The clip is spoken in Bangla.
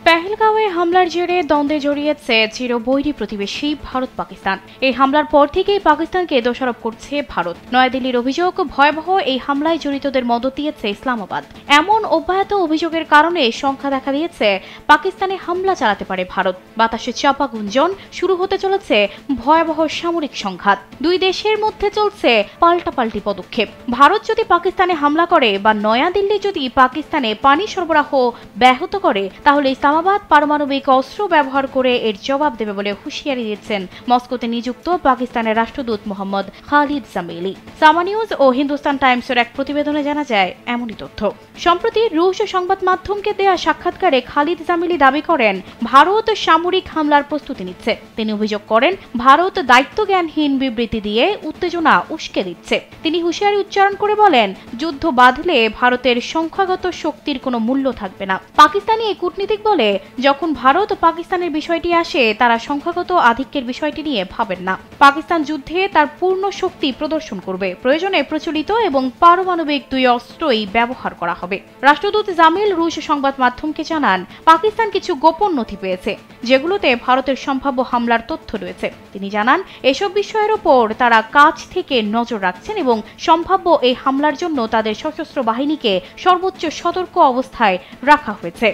পেহেলগাঁওয়ে হামলার জেরে দ্বন্দ্বে জড়িয়েছে চিরবৈরী প্রতিবেশী ভারত পাকিস্তান। এই হামলার পর থেকেই পাকিস্তানকে দোষারোপ করছে ভারত। নয়াদিল্লির অভিযোগ, ভয়াবহ এই হামলায় জড়িতদের মদত দিয়েছে ইসলামাবাদ। এমন অব্যাহত অভিযোগের কারণে সংখ্যা দেখা দিয়েছে পাকিস্তানে হামলা চালাতে পারে ভারত। বাতাসে চাপা গুঞ্জন, শুরু হতে চলেছে ভয়াবহ সামরিক সংঘাত। দুই দেশের মধ্যে চলছে পাল্টাপাল্টি পদক্ষেপ। ভারত যদি পাকিস্তানে হামলা করে বা নয়াদিল্লি যদি পাকিস্তানে পানি সরবরাহ ব্যাহত করে, তাহলে ইসলামাবাদ পারমাণবিক অস্ত্র ব্যবহার করে এর জবাব দেবে বলে হুঁশিয়ারি দিয়েছেন মস্কোতে নিযুক্ত পাকিস্তানের রাষ্ট্রদূত মোহাম্মদ খালিদ জামিলি। সামা নিউজ ও হিন্দুস্তান টাইমসের এক প্রতিবেদনে জানা যায় এমনই তথ্য। সম্প্রতি রুশ সংবাদ মাধ্যমকে দেয়া সাক্ষাৎকারে খালিদ জামিলি দাবি করেন, ভারত সামরিক হামলার প্রস্তুতি নিচ্ছে। তিনি অভিযোগ করেন, ভারত দায়িত্বজ্ঞানহীন বিবৃতি দিয়ে উত্তেজনা উস্কে দিচ্ছে। তিনি হুঁশিয়ারি উচ্চারণ করে বলেন, যুদ্ধ বাঁধলে ভারতের সংখ্যাগত শক্তির কোনো মূল্য থাকবে না। পাকিস্তানি এই কূটনীতিক বলে, যখন ভারত ও পাকিস্তানের বিষয়টি আসে, তারা সংখ্যাগত আধিক্যের বিষয়টি নিয়ে ভাবেন না। পাকিস্তান যুদ্ধে তার পূর্ণ শক্তি প্রদর্শন করবে। প্রয়োজনে প্রচলিত এবং পারমাণবিক দুই অস্ত্রই ব্যবহার করা হবে। রাষ্ট্রদূত জামিল রুশ সংবাদ মাধ্যমকে জানান, পাকিস্তান কিছু গোপন নথি পেয়েছে, যেগুলোতে ভারতের সম্ভাব্য হামলার তথ্য রয়েছে। তিনি জানান, এসব বিষয়ের ওপর তারা কাছ থেকে নজর রাখছেন এবং সম্ভাব্য এই হামলার জন্য তাদের সশস্ত্র বাহিনীকে সর্বোচ্চ সতর্ক অবস্থায় রাখা হয়েছে।